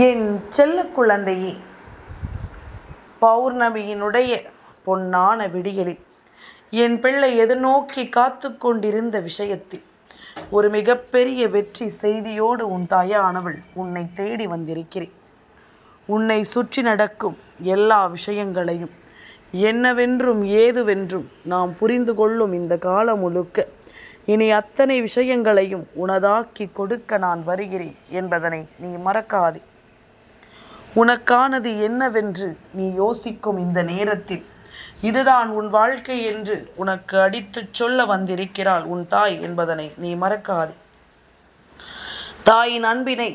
என் செல்ல குழந்தையே, பௌர்ணமியினுடைய பொன்னான விடியலில் என் பிள்ளை எதிர்நோக்கி காத்து கொண்டிருந்த விஷயத்தில் ஒரு மிகப்பெரிய வெற்றி செய்தியோடு உன் தாயானவள் உன்னை தேடி வந்திருக்கிறேன். உன்னை சுற்றி நடக்கும் எல்லா விஷயங்களையும் என்னவென்றும் ஏதுவென்றும் நாம் புரிந்து கொள்ளும் இந்த காலம் முழுக்க இனி அத்தனை விஷயங்களையும் உனதாக்கி கொடுக்க நான் வருகிறேன் என்பதனை நீ மறக்காதே. உனக்கானது என்னவென்று நீ யோசிக்கும் இந்த நேரத்தில் இதுதான் உன் வாழ்க்கை என்று உனக்கு அடித்துச் சொல்ல வந்திருக்கிறாள் உன் தாய் என்பதனை நீ மறக்காதே. தாயின் அன்பினை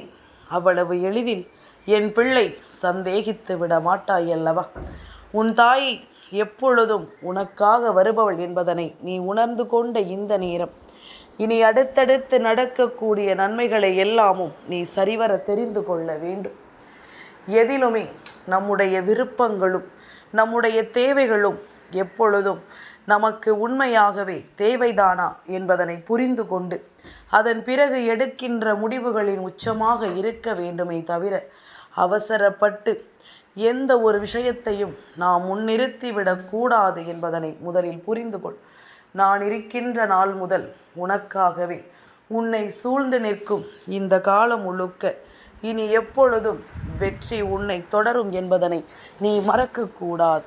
அவ்வளவு எளிதில் என் பிள்ளை சந்தேகித்து விட மாட்டாய் அல்லவா? உன் தாய் எப்பொழுதும் உனக்காக வருபவள் என்பதனை நீ உணர்ந்து கொண்ட இந்த நேரம் இனி அடுத்தடுத்து நடக்கக்கூடிய நன்மைகளை எல்லாமும் நீ சரிவர தெரிந்து கொள்ள வேண்டும். எதிலுமே நம்முடைய விருப்பங்களும் நம்முடைய தேவைகளும் எப்பொழுதும் நமக்கு உண்மையாகவே தேவைதானா என்பதனை புரிந்து கொண்டு அதன் பிறகு எடுக்கின்ற முடிவுகளின் உச்சமாக இருக்க வேண்டுமே தவிர அவசரப்பட்டு எந்த ஒரு விஷயத்தையும் நாம் முன்னிறுத்திவிடக்கூடாது என்பதனை முதலில் புரிந்து கொள். நான் இருக்கின்ற நாள் முதல் உனக்காகவே உன்னை சூழ்ந்து நிற்கும் இந்த காலம் முழுக்க இனி எப்பொழுதும் வெற்றி உன்னை தொடரும் என்பதனை நீ மறக்கக்கூடாது.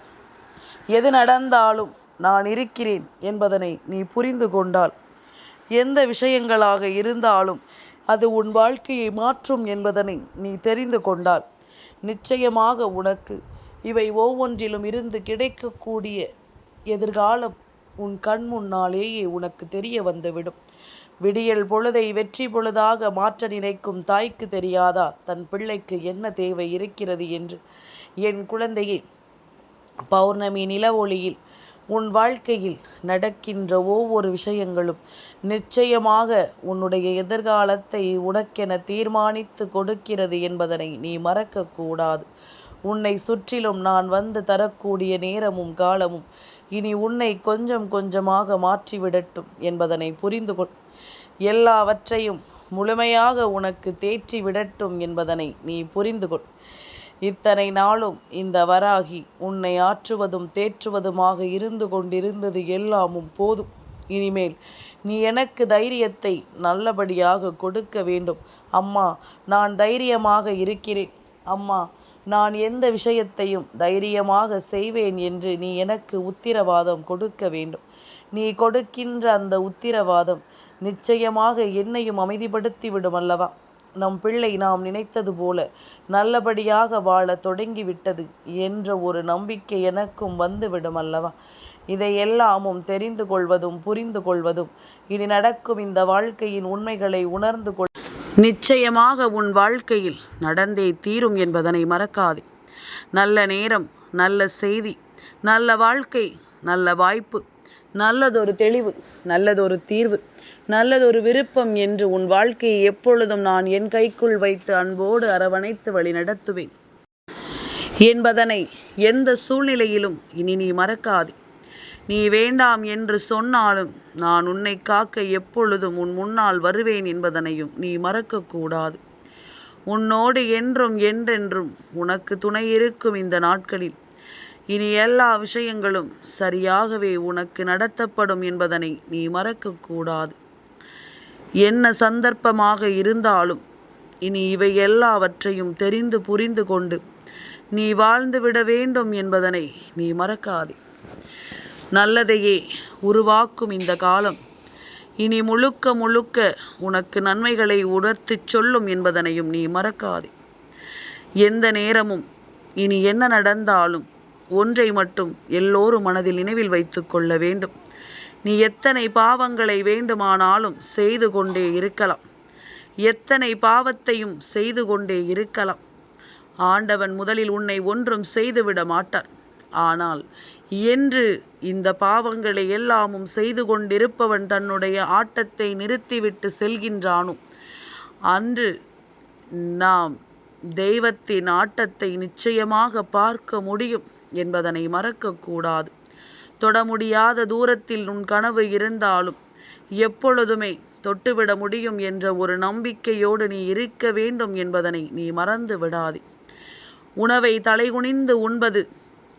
எது நடந்தாலும் நான் இருக்கிறேன் என்பதனை நீ புரிந்து கொண்டால் எந்த விஷயங்களாக இருந்தாலும் அது உன் வாழ்க்கையை மாற்றும் என்பதனை நீ தெரிந்து கொண்டால் நிச்சயமாக உனக்கு இவை ஒவ்வொன்றிலும் இருந்து கிடைக்கக்கூடிய எதிர்காலம் உன் கண் முன்னாலேயே உனக்கு தெரிய வந்துவிடும். விடியல் பொழுதை வெற்றி பொழுதாக மாற்ற நினைக்கும் தாய்க்கு தெரியாதா தன் பிள்ளைக்கு என்ன தேவை இருக்கிறது என்று? என் குழந்தையே, பௌர்ணமி நில ஒளியில் உன் வாழ்க்கையில் நடக்கின்ற ஒவ்வொரு விஷயங்களும் நிச்சயமாக உன்னுடைய எதிர்காலத்தை உனக்கென தீர்மானித்து கொடுக்கிறது என்பதனை நீ மறக்கக்கூடாது. உன்னை சுற்றிலும் நான் வந்து தரக்கூடிய நேரமும் காலமும் இனி உன்னை கொஞ்சம் கொஞ்சமாக மாற்றிவிடட்டும் என்பதனை புரிந்து கொள். எல்லாவற்றையும் முழுமையாக உனக்கு தேற்றி விடட்டும் என்பதனை நீ புரிந்து கொள். இத்தனை நாளும் இந்த வராகி உன்னை ஆற்றுவதும் தேற்றுவதுமாக இருந்து கொண்டிருந்தது எல்லாமும் போதும். இனிமேல் நீ எனக்கு தைரியத்தை நல்லபடியாக கொடுக்க வேண்டும். அம்மா, நான் தைரியமாக இருக்கிறேன். அம்மா, நான் எந்த விஷயத்தையும் தைரியமாக செய்வேன் என்று நீ எனக்கு உத்திரவாதம் கொடுக்க வேண்டும். நீ கொடுக்கின்ற அந்த உத்திரவாதம் நிச்சயமாக என்னையும் அமைதிப்படுத்தி விடும் அல்லவா? நம் பிள்ளை நாம் நினைத்தது போல நல்லபடியாக வாழ தொடங்கிவிட்டது என்ற ஒரு நம்பிக்கை எனக்கும் வந்துவிடும் அல்லவா? இதையெல்லாமும் தெரிந்து கொள்வதும் புரிந்து கொள்வதும் இனி நடக்கும் இந்த வாழ்க்கையின் உண்மைகளை உணர்ந்து கொள். நிச்சயமாக உன் வாழ்க்கையில் நடந்தே தீரும் என்பதனை மறக்காதே. நல்ல நேரம், நல்ல செய்தி, நல்ல வாழ்க்கை, நல்ல வாய்ப்பு, நல்லதொரு தெளிவு, நல்லதொரு தீர்வு, நல்லதொரு விருப்பம் என்று உன் வாழ்க்கையை எப்பொழுதும் நான் என் கைக்குள் வைத்து அன்போடு அரவணைத்து வழி நடத்துவேன் என்பதனை எந்த சூழ்நிலையிலும் இனி நீ மறக்காதே. நீ வேண்டாம் என்று சொன்னாலும் நான் உன்னை காக்க எப்பொழுதும் உன் முன்னால் வருவேன் என்பதனையும் நீ மறக்கக்கூடாது. உன்னோடு என்றும் என்றென்றும் உனக்கு துணை இருக்கும் இந்த நாட்களில் இனி எல்லா விஷயங்களும் சரியாகவே உனக்கு நடத்தப்படும் என்பதனை நீ மறக்கக்கூடாது. என்ன சந்தர்ப்பமாக இருந்தாலும் இனி இவை எல்லாவற்றையும் தெரிந்து புரிந்து கொண்டு நீ வாழ்ந்துவிட வேண்டும் என்பதனை நீ மறக்காதே. நல்லதையே உருவாக்கும் இந்த காலம் இனி முழுக்க முழுக்க உனக்கு நன்மைகளை உணர்த்திச் சொல்லும் என்பதனையும் நீ மறக்காதே. எந்த நேரமும் இனி என்ன நடந்தாலும் ஒன்றை மட்டும் எல்லோரும் மனதில் நினைவில் வைத்து கொள்ள வேண்டும். நீ எத்தனை பாவங்களை வேண்டுமானாலும் செய்து கொண்டே இருக்கலாம், எத்தனை பாவத்தையும் செய்து கொண்டே இருக்கலாம். ஆண்டவன் முதலில் உன்னை ஒன்றும் செய்துவிட மாட்டார். ஆனால் என்று இந்த பாவங்களை எல்லாமும் செய்து கொண்டிருப்பவன் தன்னுடைய ஆட்டத்தை நிறுத்திவிட்டு செல்கின்றானோ அன்று நாம் தெய்வத்தின் ஆட்டத்தை நிச்சயமாக பார்க்க முடியும் என்பதனை மறக்கக்கூடாது. தொட முடியாத தூரத்தில் உன் கனவு இருந்தாலும் எப்பொழுதுமே தொட்டுவிட முடியும் என்ற ஒரு நம்பிக்கையோடு நீ இருக்க வேண்டும் என்பதனை நீ மறந்து விடாதே. உணவை தலைகுனிந்து உண்பது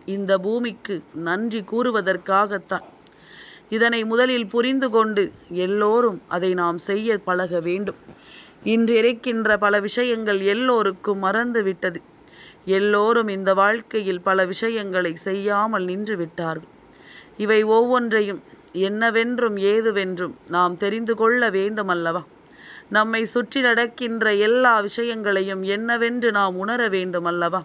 இந்த பூமிக்கு நன்றி கூறுவதற்காகத்தான். இதனை முதலில் புரிந்து கொண்டு எல்லோரும் அதை நாம் செய்ய பழக வேண்டும். இன்று இருக்கின்ற பல விஷயங்கள் எல்லோருக்கும் மறந்து விட்டது. எல்லோரும் இந்த வாழ்க்கையில் பல விஷயங்களை செய்யாமல் நின்று விட்டார்கள். இவை ஒவ்வொன்றையும் என்னவென்றும் ஏதுவென்றும் நாம் தெரிந்து கொள்ள வேண்டுமல்லவா? நம்மை சுற்றி நடக்கின்ற எல்லா விஷயங்களையும் என்னவென்று நாம் உணர வேண்டுமல்லவா?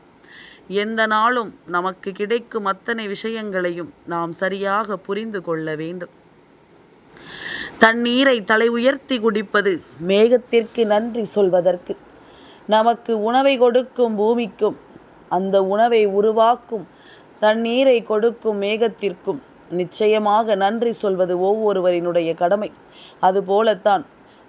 எந்த நாளும் நமக்கு கிடைக்கும் அத்தனை விஷயங்களையும் நாம் சரியாக புரிந்து கொள்ள வேண்டும். தண்ணீரை தலை உயர்த்தி குடிப்பது மேகத்திற்கு நன்றி சொல்வதற்கு. நமக்கு உணவை கொடுக்கும் பூமிக்கும் அந்த உணவை உருவாக்கும் தண்ணீரை கொடுக்கும் மேகத்திற்கும் நிச்சயமாக நன்றி சொல்வது ஒவ்வொருவரினுடைய கடமை. அதுபோலத்தான்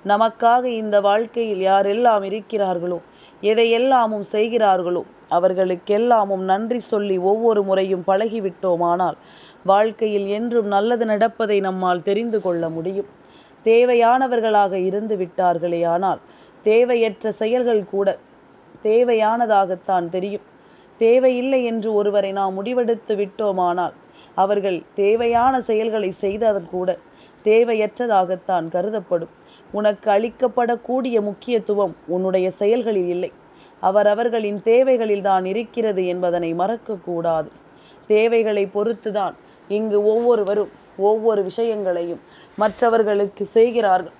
நமக்காக இந்த வாழ்க்கையில் யாரெல்லாம் இருக்கிறார்களோ, எதையெல்லாமும் செய்கிறார்களோ, அவர்களுக்கெல்லாமும் நன்றி சொல்லி ஒவ்வொரு முறையும் பழகிவிட்டோமானால் வாழ்க்கையில் என்றும் நல்லது நடப்பதை நம்மால் தெரிந்து கொள்ள முடியும். தேவையானவர்களாக இருந்து விட்டார்களே ஆனால் தேவையற்ற செயல்கள் கூட தேவையானதாகத்தான் தெரியும். தேவையில்லை என்று ஒருவரை நாம் முடிவெடுத்து விட்டோமானால் அவர்கள் தேவையான செயல்களை செய்தவர் கூட தேவையற்றதாகத்தான் கருதப்படும். உனக்கு அளிக்கப்படக்கூடிய முக்கியத்துவம் உன்னுடைய செயல்களில் இல்லை, அவரவர்களின் தேவைகளில் தான் இருக்கிறது என்பதனை மறக்கக்கூடாது. தேவைகளை பொறுத்துதான் இங்கு ஒவ்வொருவரும் ஒவ்வொரு விஷயங்களையும் மற்றவர்களுக்கு செய்கிறார்கள்.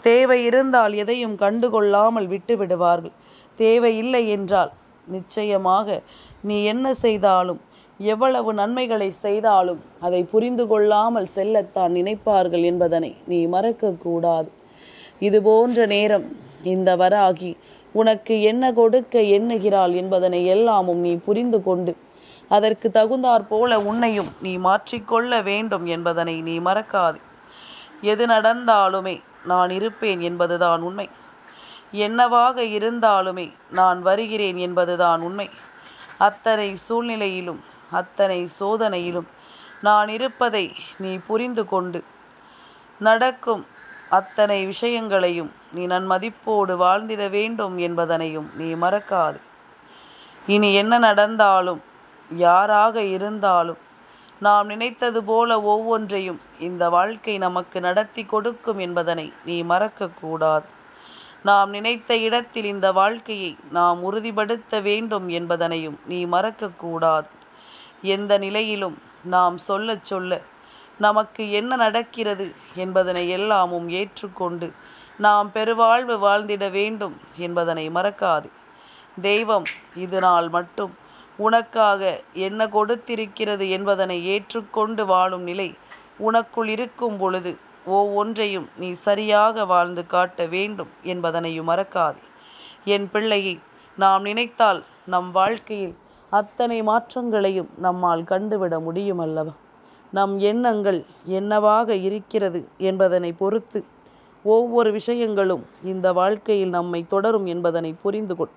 தேவை இருந்தால் எதையும் கண்டுகொள்ளாமல் விட்டு விடுவார்கள். தேவையில்லை என்றால் நிச்சயமாக நீ என்ன செய்தாலும் எவ்வளவு நன்மைகளை செய்தாலும் அதை புரிந்து கொள்ளாமல் செல்லத்தான் நினைப்பார்கள் என்பதனை நீ மறக்கக்கூடாது. இது போன்ற நேரம் இந்த வராகி உனக்கு என்ன கொடுக்க எண்ணுகிறாள் என்பதனை எல்லாமும் நீ புரிந்து கொண்டு அதற்கு தகுந்தாற் போல உன்னையும் நீ மாற்றிக்கொள்ள வேண்டும் என்பதனை நீ மறக்காது. எது நடந்தாலுமே நான் இருப்பேன் என்பதுதான் உண்மை. என்னவாக இருந்தாலுமே நான் வருகிறேன் என்பதுதான் உண்மை. அத்தனை சூழ்நிலையிலும் அத்தனை சோதனையிலும் நான் இருப்பதை நீ புரிந்து கொண்டு நடக்கும் அத்தனை விஷயங்களையும் நீ நன்மதிப்போடு வாழ்ந்திட வேண்டும் என்பதனையும் நீ மறக்காது. இனி என்ன நடந்தாலும் யாராக இருந்தாலும் நாம் நினைத்தது போல ஒவ்வொன்றையும் இந்த வாழ்க்கை நமக்கு நடத்தி கொடுக்கும் என்பதனை நீ மறக்கக்கூடாது. நாம் நினைத்த இடத்தில் இந்த வாழ்க்கையை நாம் உறுதிப்படுத்த வேண்டும் என்பதனையும் நீ மறக்கக்கூடாது. எந்த நிலையிலும் நாம் சொல்ல சொல்ல நமக்கு என்ன நடக்கிறது என்பதனை எல்லாமும் ஏற்றுக்கொண்டு நாம் பெருவாழ்வு வாழ்ந்திட வேண்டும் என்பதனை மறக்காது. தெய்வம் இது நாள் மட்டும் உனக்காக என்ன கொடுத்திருக்கிறது என்பதனை ஏற்றுக்கொண்டு வாழும் நிலை உனக்குள் இருக்கும் பொழுது ஒவ்வொன்றையும் நீ சரியாக வாழ்ந்து காட்ட வேண்டும் என்பதனையும் மறக்காதே. என் பிள்ளையை நாம் நினைத்தால் நம் வாழ்க்கையில் அத்தனை மாற்றங்களையும் நம்மால் கண்டுவிட முடியும் அல்லவா? நம் எண்ணங்கள் என்னவாக இருக்கிறது என்பதனை பொறுத்து ஒவ்வொரு விஷயங்களும் இந்த வாழ்க்கையில் நம்மை தொடரும் என்பதனை புரிந்து கொள்.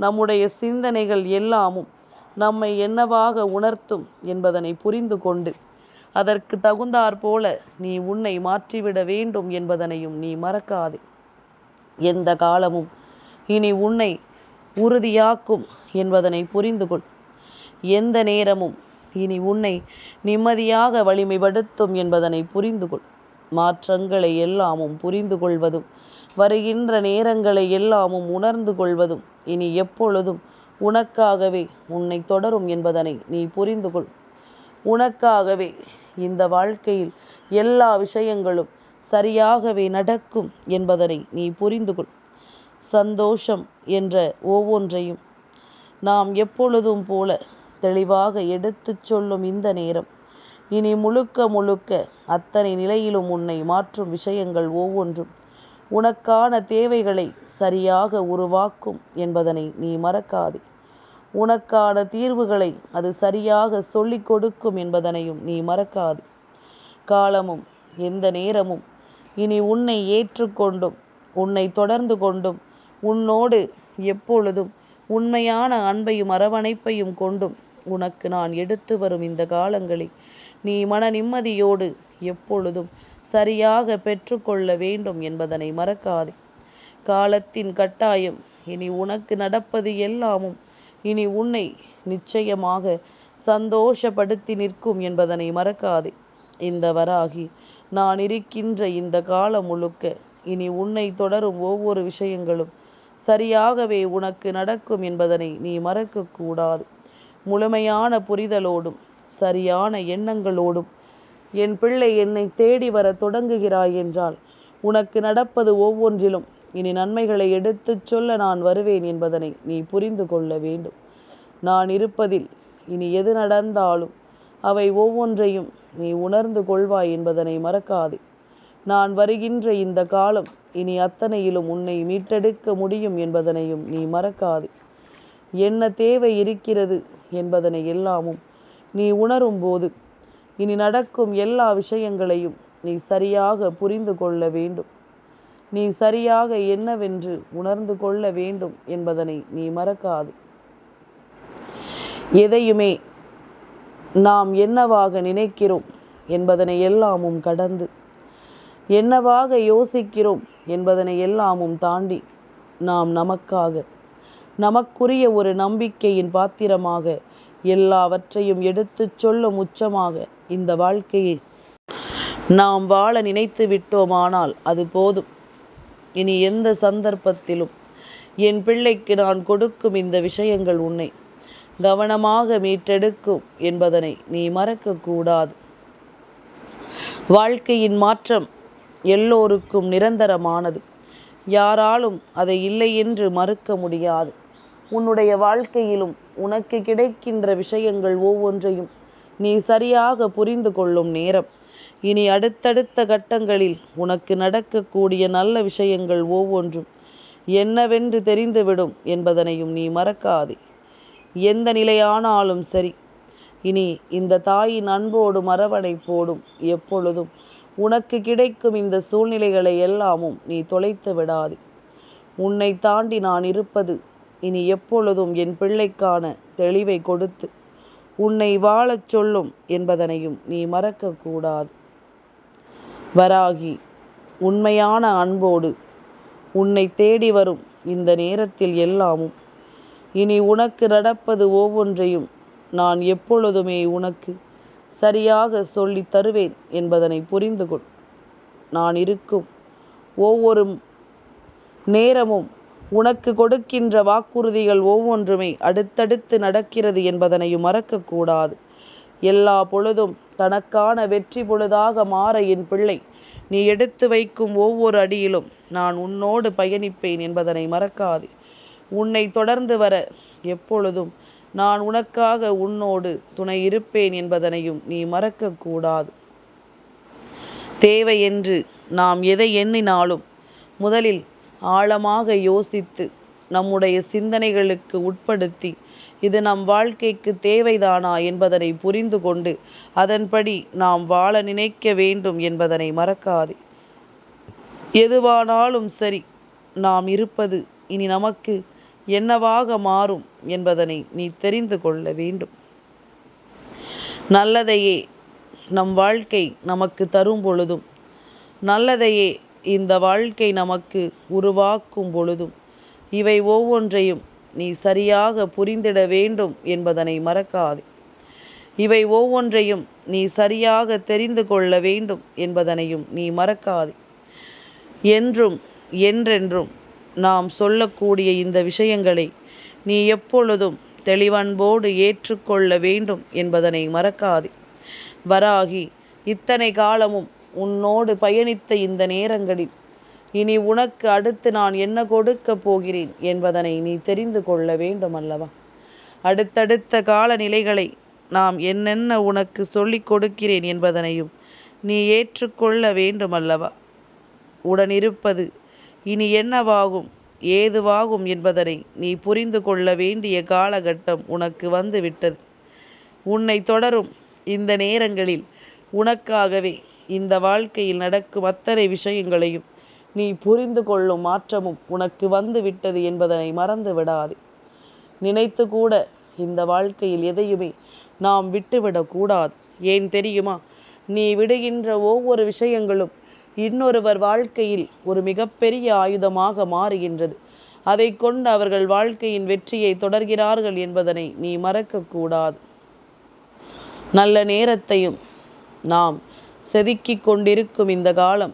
நம்முடைய சிந்தனைகள் எல்லாமும் நம்மை என்னவாக உணர்த்தும் என்பதனை புரிந்து கொண்டு அதற்கு தகுந்தாற் போல நீ உன்னை மாற்றிவிட வேண்டும் என்பதனையும் நீ மறக்காதே. எந்த காலமும் இனி உன்னை உறுதியாக்கும் என்பதனை புரிந்து கொள். எந்த நேரமும் இனி உன்னை நிம்மதியாக வலிமைப்படுத்தும் என்பதனை புரிந்து கொள். மாற்றங்களை எல்லாமும் புரிந்து கொள்வதும் வருகின்ற நேரங்களை எல்லாமும் உணர்ந்து கொள்வதும் இனி எப்பொழுதும் உனக்காகவே உன்னை தொடரும் என்பதனை நீ புரிந்து கொள். உனக்காகவே இந்த வாழ்க்கையில் எல்லா விஷயங்களும் சரியாகவே நடக்கும் என்பதனை நீ புரிந்து கொள். சந்தோஷம் என்ற ஒவ்வொன்றையும் நாம் எப்பொழுதும் போல தெளிவாக எடுத்துச் சொல்லும் இந்த நேரம் இனி முழுக்க முழுக்க அத்தனை நிலையிலும் உன்னை மாற்றும் விஷயங்கள் ஒவ்வொன்றும் உனக்கான தேவைகளை சரியாக உருவாக்கும் என்பதனை நீ மறக்காதே. உனக்கான தீர்வுகளை அது சரியாக சொல்லிக் கொடுக்கும் என்பதனையும் நீ மறக்காது. காலமும் எந்த நேரமும் இனி உன்னை ஏற்றுக்கொண்டும் உன்னை தொடர்ந்து கொண்டும் உன்னோடு எப்பொழுதும் உண்மையான அன்பையும் அரவணைப்பையும் கொண்டும் உனக்கு நான் எடுத்து வரும் இந்த காலங்களை நீ மன நிம்மதியோடு எப்பொழுதும் சரியாக பெற்றுக்கொள்ள வேண்டும் என்பதனை மறக்காதே. காலத்தின் கட்டாயம் இனி உனக்கு நடப்பது எல்லாமும் இனி உன்னை நிச்சயமாக சந்தோஷப்படுத்தி நிற்கும் என்பதனை மறக்காதே. இந்த வராகி நான் இருக்கின்ற இந்த காலம் முழுக்க இனி உன்னை தொடரும் ஒவ்வொரு விஷயங்களும் சரியாகவே உனக்கு நடக்கும் என்பதனை நீ மறக்கக்கூடாது. முழுமையான புரிதலோடும் சரியான எண்ணங்களோடும் என் பிள்ளை என்னை தேடி வர தொடங்குகிறாய் என்றால் உனக்கு நடப்பது ஒவ்வொன்றிலும் இனி நன்மைகளை எடுத்துச் சொல்ல நான் வருவேன் என்பதனை நீ புரிந்து கொள்ள வேண்டும். நான் இருப்பதில் இனி எது நடந்தாலும் அவை ஒவ்வொன்றையும் நீ உணர்ந்து கொள்வாய் என்பதனை மறக்காதே. நான் வருகின்ற இந்த காலம் இனி அத்தனையிலும் உன்னை மீட்டெடுக்க முடியும் என்பதனையும் நீ மறக்காதே. என்ன தேவை இருக்கிறது என்பதனை எல்லாமும் நீ உணரும் போது இனி நடக்கும் எல்லா விஷயங்களையும் நீ சரியாக புரிந்து கொள்ள வேண்டும். நீ சரியாக என்னவென்று உணர்ந்து கொள்ள வேண்டும் என்பதனை நீ மறக்காதே. எதையுமே நாம் என்னவாக நினைக்கிறோம் என்பதனை எல்லாமும் கடந்து என்னவாக யோசிக்கிறோம் என்பதனை எல்லாமும் தாண்டி நாம் நமக்காக நமக்குரிய ஒரு நம்பிக்கையின் பாத்திரமாக எல்லாவற்றையும் எடுத்துச் சொல்லும் உச்சமாக இந்த வாழ்க்கையை நாம் வாழ நினைத்து விட்டோமானால் அது போதும். இனி எந்த சந்தர்ப்பத்திலும் என் பிள்ளைக்கு நான் கொடுக்கும் இந்த விஷயங்கள் உன்னை கவனமாக மீட்டெடுக்கும் என்பதனை நீ மறக்கக்கூடாது. வாழ்க்கையின் மாற்றம் எல்லோருக்கும் நிரந்தரமானது. யாராலும் அதை இல்லை என்று மறுக்க முடியாது. உன்னுடைய வாழ்க்கையிலும் உனக்கு கிடைக்கின்ற விஷயங்கள் ஒவ்வொன்றையும் நீ சரியாக புரிந்து கொள்ளும் நேரம் இனி அடுத்தடுத்த கட்டங்களில் உனக்கு நடக்கக்கூடிய நல்ல விஷயங்கள் ஒவ்வொன்றும் என்னவென்று தெரிந்துவிடும் என்பதனையும் நீ மறக்காதே. எந்த நிலையானாலும் சரி இனி இந்த தாயின் அன்போடும் அரவணைப்போடும் எப்பொழுதும் உனக்கு கிடைக்கும் இந்த சூழ்நிலைகளை எல்லாமும் நீ தொலைத்து விடாதே. உன்னை தாண்டி நான் இருப்பது இனி எப்பொழுதும் என் பிள்ளைக்கான தெளிவை கொடுத்து உன்னை வாழச் சொல்லும் என்பதனையும் நீ மறக்கக்கூடாது. வராகி உண்மையான அன்போடு உன்னை தேடி வரும் இந்த நேரத்தில் எல்லாமும் இனி உனக்கு நடப்பது ஒவ்வொன்றையும் நான் எப்பொழுதுமே உனக்கு சரியாக சொல்லி தருவேன் என்பதனை புரிந்து கொள். நான் இருக்கும் ஒவ்வொரு நேரமும் உனக்கு கொடுக்கின்ற வாக்குறுதிகள் ஒவ்வொன்றுமே அடுத்தடுத்து நடக்கிறது என்பதனையும் மறக்கக்கூடாது. எல்லா பொழுதும் தனக்கான வெற்றி பொழுதாக மாற என் பிள்ளை நீ எடுத்து வைக்கும் ஒவ்வொரு அடியிலும் நான் உன்னோடு பயணிப்பேன் என்பதனை மறக்காது. உன்னை தொடர்ந்து வர எப்பொழுதும் நான் உனக்காக உன்னோடு துணை இருப்பேன் என்பதனையும் நீ மறக்கக்கூடாது. தேவை என்று நாம் எதை எண்ணினாலும் முதலில் ஆழமாக யோசித்து நம்முடைய சிந்தனைகளுக்கு உட்படுத்தி இது நம் வாழ்க்கைக்கு தேவைதானா என்பதனை புரிந்து கொண்டு அதன்படி நாம் வாழ நினைக்க வேண்டும் என்பதனை மறக்காதே. எதுவானாலும் சரி நாம் இருப்பது இனி நமக்கு என்னவாக மாறும் என்பதனை நீ தெரிந்து கொள்ள வேண்டும். நல்லதையே நம் வாழ்க்கை நமக்கு தரும் பொழுதும் நல்லதையே இந்த வாழ்க்கை நமக்கு உருவாக்கும் பொழுதும் இவை ஒவ்வொன்றையும் நீ சரியாக புரிந்திட வேண்டும் என்பதனை மறக்காதே. இவை ஒவ்வொன்றையும் நீ சரியாக தெரிந்து கொள்ள வேண்டும் என்பதனையும் நீ மறக்காதே. என்றும் என்றென்றும் நாம் சொல்லக்கூடிய இந்த விஷயங்களை நீ எப்பொழுதும் தெளிவன்போடு ஏற்றுக்கொள்ள வேண்டும் என்பதனை மறக்காதே. வராகி இத்தனை காலமும் உன்னோடு பயணித்த இந்த நேரங்களில் இனி உனக்கு அடுத்து நான் என்ன கொடுக்க போகிறேன் என்பதனை நீ தெரிந்து கொள்ள வேண்டும் அல்லவா? அடுத்தடுத்த காலநிலைகளை நாம் என்னென்ன உனக்கு சொல்லிக் கொடுக்கிறேன் என்பதனையும் நீ ஏற்றுக்கொள்ள வேண்டும் அல்லவா? உடனிருப்பது இனி என்னவாகும் ஏதுவாகும் என்பதனை நீ புரிந்து கொள்ள வேண்டிய காலகட்டம் உனக்கு வந்துவிட்டது. உன்னை தொடரும் இந்த நேரங்களில் உனக்காகவே இந்த வாழ்க்கையில் நடக்கும் அத்தனை விஷயங்களையும் நீ புரிந்து கொள்ளும் மாற்றமும் உனக்கு வந்து விட்டது என்பதனை மறந்து விடாதே. நினைத்து கூட இந்த வாழ்க்கையில் எதையுமே நாம் விட்டுவிடக்கூடாது. ஏன் தெரியுமா? நீ விடுகின்ற ஒவ்வொரு விஷயங்களும் இன்னொருவர் வாழ்க்கையில் ஒரு மிகப்பெரிய ஆயுதமாக மாறுகின்றது. அதை கொண்டு அவர்கள் வாழ்க்கையின் வெற்றியை தொடர்கிறார்கள் என்பதனை நீ மறக்கக்கூடாது. நல்ல நேரத்தையும் நாம் செதுக்கிக் கொண்டிருக்கும் இந்த காலம்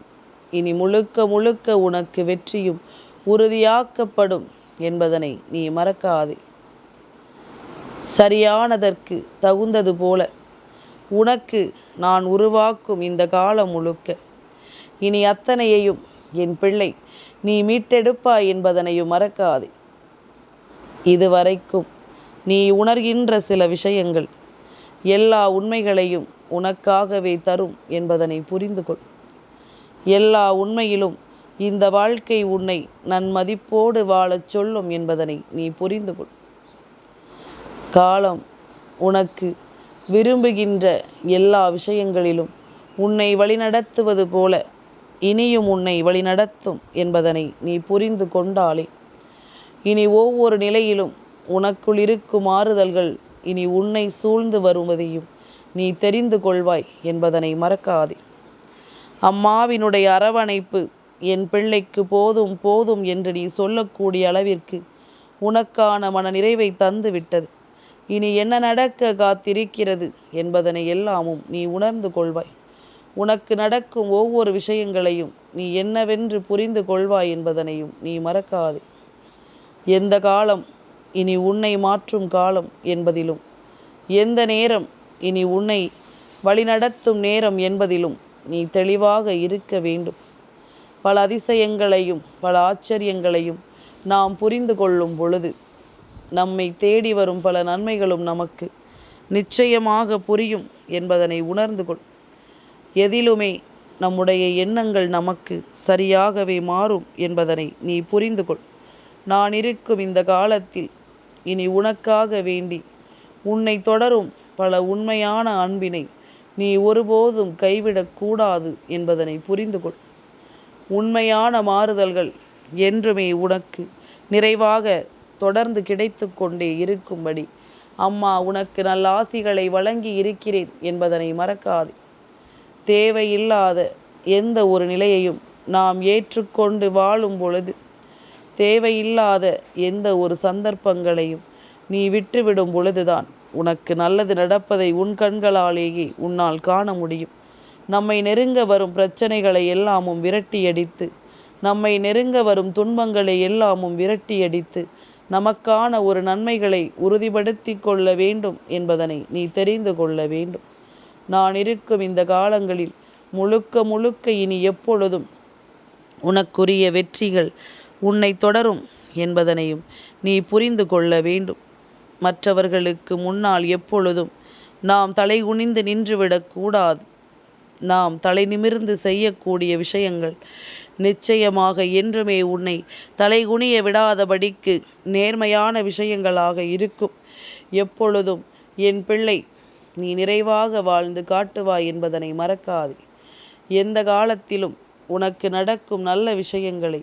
இனி முழுக்க முழுக்க உனக்கு வெற்றியும் உறுதியாக்கப்படும் என்பதனை நீ மறக்காதே. சரியானதற்கு தகுந்தது போல உனக்கு நான் உருவாக்கும் இந்த காலம் முழுக்க இனி அத்தனையையும் என் பிள்ளை நீ மீட்டெடுப்பாய் என்பதனையும் மறக்காதே. இதுவரைக்கும் நீ உணர்கின்ற சில விஷயங்கள் எல்லா உண்மைகளையும் உனக்காகவே தரும் என்பதனை புரிந்து கொள். எல்லா உண்மையிலும் இந்த வாழ்க்கை உன்னை நன்மதிப்போடு வாழச் சொல்லும் என்பதனை நீ புரிந்து கொள். காலம் உனக்கு விரும்புகின்ற எல்லா விஷயங்களிலும் உன்னை வழிநடத்துவது போல இனியும் உன்னை வழிநடத்தும் என்பதனை நீ புரிந்து கொண்டாலே இனி ஒவ்வொரு நிலையிலும் உனக்குள் இருக்கும் மாறுதல்கள் இனி உன்னை சூழ்ந்து வருவதையும் நீ தெரிந்து கொள்வாய் என்பதனை மறக்காதே. அம்மாவினுடைய அரவணைப்பு என் பிள்ளைக்கு போதும் போதும் என்று நீ சொல்லக்கூடிய அளவிற்கு உனக்கான மன நிறைவை தந்து விட்டது. இனி என்ன நடக்க காத்திருக்கிறது என்பதனை எல்லாமும் நீ உணர்ந்து கொள்வாய். உனக்கு நடக்கும் ஒவ்வொரு விஷயங்களையும் நீ என்னவென்று புரிந்து கொள்வாய் என்பதனையும் நீ மறக்காதே. எந்த காலம் இனி உன்னை மாற்றும் காலம் என்பதிலும் எந்த நேரம் இனி உன்னை வழிநடத்தும் நேரம் என்பதிலும் நீ தெளிவாக இருக்க வேண்டும். பல அதிசயங்களையும் பல ஆச்சரியங்களையும் நாம் புரிந்து கொள்ளும் பொழுது நம்மை தேடி வரும் பல நன்மைகளும் நமக்கு நிச்சயமாக புரியும் என்பதனை உணர்ந்து கொள். எதிலுமே நம்முடைய எண்ணங்கள் நமக்கு சரியாகவே மாறும் என்பதனை நீ புரிந்து கொள். நான் இருக்கும் இந்த காலத்தில் இனி உனக்காக வேண்டி உன்னை தொடரும் பல உண்மையான அன்பினை நீ ஒருபோதும் கைவிடக்கூடாது என்பதனை புரிந்து கொள். உண்மையான மாறுதல்கள் என்றுமே உனக்கு நிறைவாக தொடர்ந்து கிடைத்து கொண்டே இருக்கும்படி அம்மா உனக்கு நல்ல ஆசிகளை வழங்கி இருக்கிறேன் என்பதனை மறக்காதே. தேவையில்லாத எந்த ஒரு நிலையையும் நாம் ஏற்றுக்கொண்டு வாழும் பொழுது தேவையில்லாத எந்த ஒரு சந்தர்ப்பங்களையும் நீ விட்டுவிடும் பொழுதுதான் உனக்கு நல்லது நடப்பதை உன் கண்களாலேயே உன்னால் காண முடியும். நம்மை நெருங்க வரும் பிரச்சனைகளை எல்லாமும் விரட்டியடித்து நம்மை நெருங்க வரும் துன்பங்களை எல்லாமும் விரட்டியடித்து நமக்கான ஒரு நன்மைகளை உறுதிப்படுத்தி கொள்ள வேண்டும் என்பதனை நீ தெரிந்து கொள்ள வேண்டும். நான் இருக்கும் இந்த காலங்களில் முழுக்க முழுக்க இனி எப்பொழுதும் உனக்குரிய வெற்றிகள் உன்னை தொடரும் என்பதனையும் நீ புரிந்து கொள்ள வேண்டும். மற்றவர்களுக்கு முன்னால் எப்பொழுதும் நாம் தலைகுனிந்து நின்றுவிடக்கூடாது. நாம் தலை நிமிர்ந்து செய்யக்கூடிய விஷயங்கள் நிச்சயமாக என்றுமே உன்னை தலைகுனிய விடாதபடிக்கு நேர்மையான விஷயங்களாக இருக்கும். எப்பொழுதும் என் பிள்ளை நீ நிறைவாக வாழ்ந்து காட்டுவாய் என்பதனை மறக்காதே. எந்த காலத்திலும் உனக்கு நடக்கும் நல்ல விஷயங்களை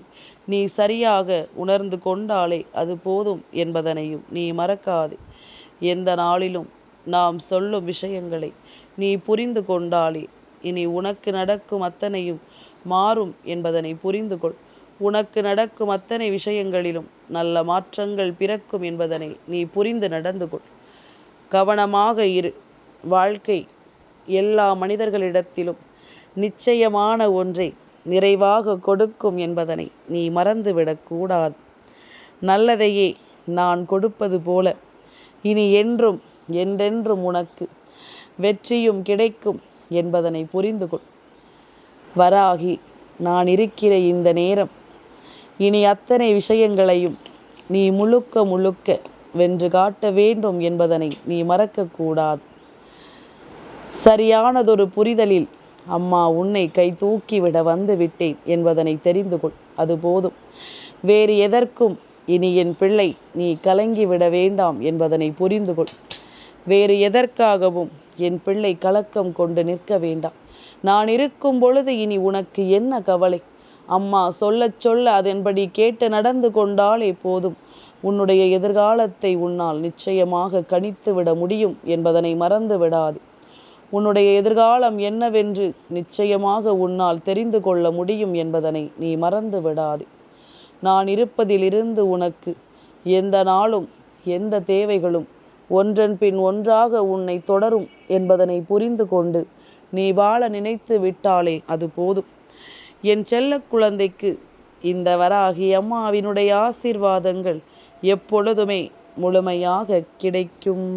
நீ சரியாக உணர்ந்து கொண்டாலே அது போதும் என்பதனையும் நீ மறக்காதே. எந்த நாளிலும் நாம் சொல்லும் விஷயங்களை நீ புரிந்து கொண்டாலே இனி உனக்கு நடக்கும் அத்தனையும் மாறும் என்பதனை புரிந்து கொள். உனக்கு நடக்கும் அத்தனை விஷயங்களிலும் நல்ல மாற்றங்கள் பிறக்கும் என்பதனை நீ புரிந்து நடந்து கொள். கவனமாக இரு. வாழ்க்கை எல்லா மனிதர்களிடத்திலும் நிச்சயமான ஒன்றை நிறைவாக கொடுக்கும் என்பதனை நீ மறந்துவிடக்கூடாது. நல்லதையே நான் கொடுப்பது போல இனி என்றும் என்றென்றும் உனக்கு வெற்றியும் கிடைக்கும் என்பதனை புரிந்து கொள். வராகி, நான் இருக்கிற இந்த நேரம் இனி அத்தனை விஷயங்களையும் நீ முழுக்க முழுக்க வென்று காட்ட வேண்டும் என்பதனை நீ மறக்கக்கூடாது. சரியானதொரு புரிதலில் அம்மா உன்னை கை தூக்கிவிட வந்து விட்டேன் என்பதனை தெரிந்து கொள். அது போதும். வேறு எதற்கும் இனி என் பிள்ளை நீ கலங்கிவிட வேண்டாம் என்பதனை புரிந்து கொள். வேறு எதற்காகவும் என் பிள்ளை கலக்கம் கொண்டு நிற்க வேண்டாம். நான் இருக்கும் பொழுது இனி உனக்கு என்ன கவலை? அம்மா சொல்ல சொல்ல அதன்படி கேட்டு நடந்து கொண்டாலே போதும். உன்னுடைய எதிர்காலத்தை உன்னால் நிச்சயமாக கணித்து விட முடியும் என்பதனை மறந்து விடாது. உன்னுடைய எதிர்காலம் என்னவென்று நிச்சயமாக உன்னால் தெரிந்து கொள்ள முடியும் என்பதனை நீ மறந்து விடாது. நான் இருப்பதிலிருந்து உனக்கு எந்த நாளும் எந்த தேவைகளும் ஒன்றன் பின் ஒன்றாக உன்னை தொடரும் என்பதனை புரிந்து கொண்டு நீ வாழ நினைத்து விட்டாலே அது போதும். என் செல்ல குழந்தைக்கு இந்த வராகி அம்மாவினுடைய ஆசீர்வாதங்கள் எப்பொழுதுமே முழுமையாக கிடைக்கும்.